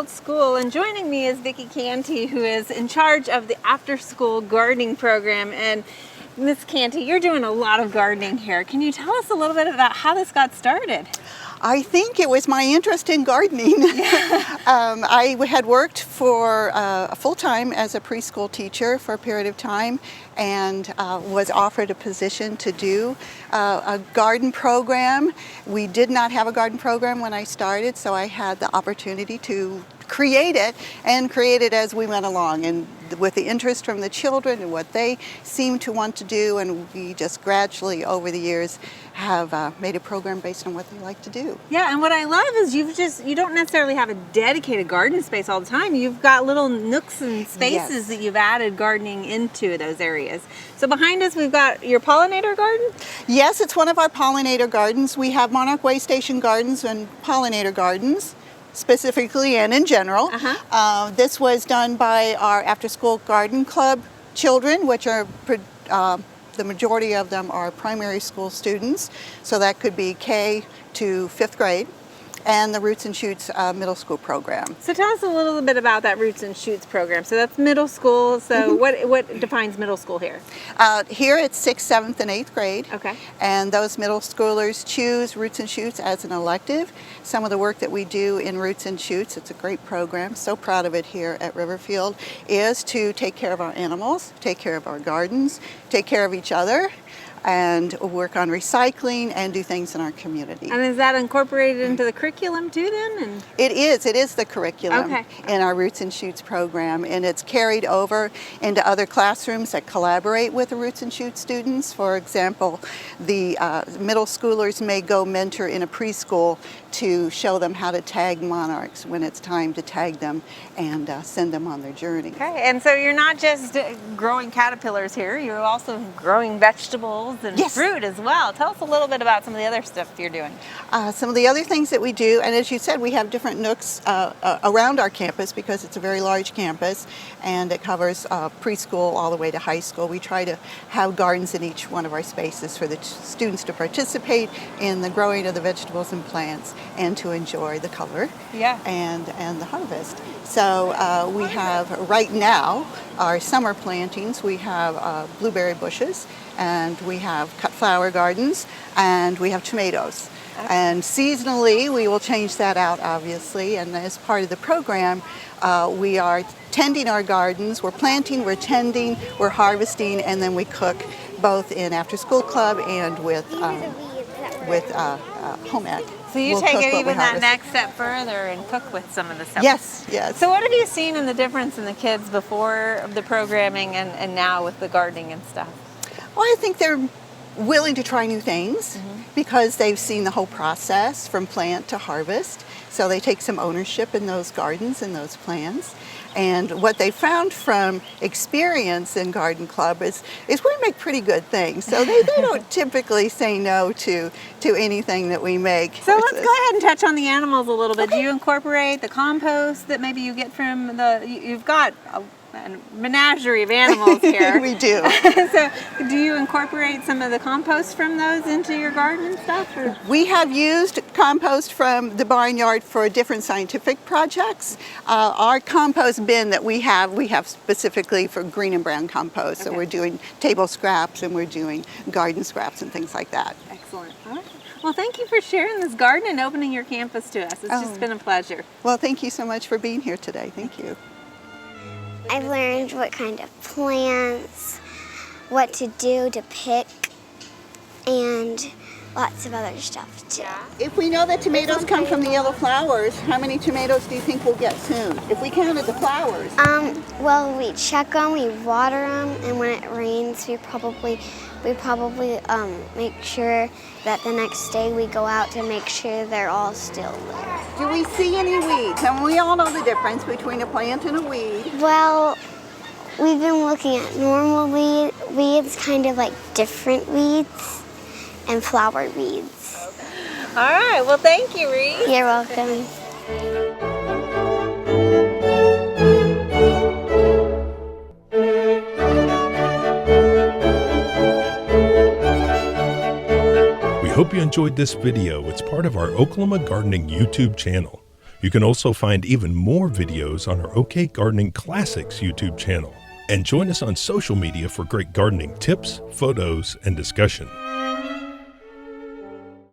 Riverfield School, and joining me is Vicki Canty, who is in charge of the after-school gardening program. And Miss Canty, you're doing a lot of gardening here. Can you tell us a little bit about how this got started? I think it was my interest in gardening. I had worked for full-time as a preschool teacher for a period of time, and was offered a position to do a garden program. We did not have a garden program when I started, so I had the opportunity to create it as we went along, and with the interest from the children and what they seem to want to do, and we just gradually over the years have made a program based on what they like to do. Yeah, and what I love is you don't necessarily have a dedicated garden space all the time. You've got little nooks and spaces that you've added gardening into those areas. So behind us we've got your pollinator garden? Yes, it's one of our pollinator gardens. We have Monarch Waystation gardens and pollinator gardens, specifically and in general. This was done by our after-school garden club children, which are the majority of them are primary school students, so that could be K to 5th grade, and the Roots and Shoots middle school program. So tell us a little bit about that Roots and Shoots program. So that's middle school. So what defines middle school here? Here it's 6th, 7th, and 8th grade. Okay. And those middle schoolers choose Roots and Shoots as an elective. Some of the work that we do in Roots and Shoots, it's a great program, so proud of it here at Riverfield, is to take care of our animals, take care of our gardens, take care of each other, and work on recycling and do things in our community. And is that incorporated into the curriculum too then? It is the curriculum in our Roots and Shoots program, and it's carried over into other classrooms that collaborate with the Roots and Shoots students. For example, the middle schoolers may go mentor in a preschool to show them how to tag monarchs when it's time to tag them and send them on their journey. Okay, and so you're not just growing caterpillars here, you're also growing vegetables and fruit as well. Tell us a little bit about some of the other stuff you're doing. Some of the other things that we do, and as you said, we have different nooks around our campus because it's a very large campus and it covers preschool all the way to high school. We try to have gardens in each one of our spaces for the students to participate in the growing of the vegetables and plants and to enjoy the color and the harvest. So we have right now our summer plantings. We have blueberry bushes, and we have cut flower gardens, and we have tomatoes. And seasonally we will change that out, obviously, and as part of the program we are tending our gardens. We're planting, we're tending, we're harvesting, and then we cook both in after school club and with home ec. So you take it even that next step further and cook with some of the stuff. Yes, yes. So what have you seen in the difference in the kids before the programming and now with the gardening and stuff? Well, I think they're willing to try new things because they've seen the whole process from plant to harvest. So they take some ownership in those gardens and those plants. And what they found from experience in Garden Club is we make pretty good things. So they don't typically say no to anything that we make. So let's go ahead and touch on the animals a little bit. Do you incorporate the compost that maybe you get from you've got a menagerie of animals here. We do. So do you incorporate some of the compost from those into your garden and stuff? Or? We have used compost from the barnyard for different scientific projects. Our compost bin that we have specifically for green and brown compost. So we're doing table scraps and we're doing garden scraps and things like that. Excellent. All right. Well, thank you for sharing this garden and opening your campus to us. It's just been a pleasure. Well, thank you so much for being here today. Thank you. I've learned what kind of plants, what to do to pick, and lots of other stuff too. If we know that tomatoes come from the yellow flowers, how many tomatoes do you think we'll get soon? If we counted the flowers. Well, we check them, we water them, and when it rains, we probably make sure that the next day we go out to make sure they're all still there. Do we see any weeds? And we all know the difference between a plant and a weed. Well, we've been looking at normal weeds, kind of like different weeds, and flower weeds. All right, well thank you, Reed. You're welcome. We hope you enjoyed this video. It's part of our Oklahoma Gardening YouTube channel. You can also find even more videos on our OK Gardening Classics YouTube channel. And join us on social media for great gardening tips, photos, and discussion.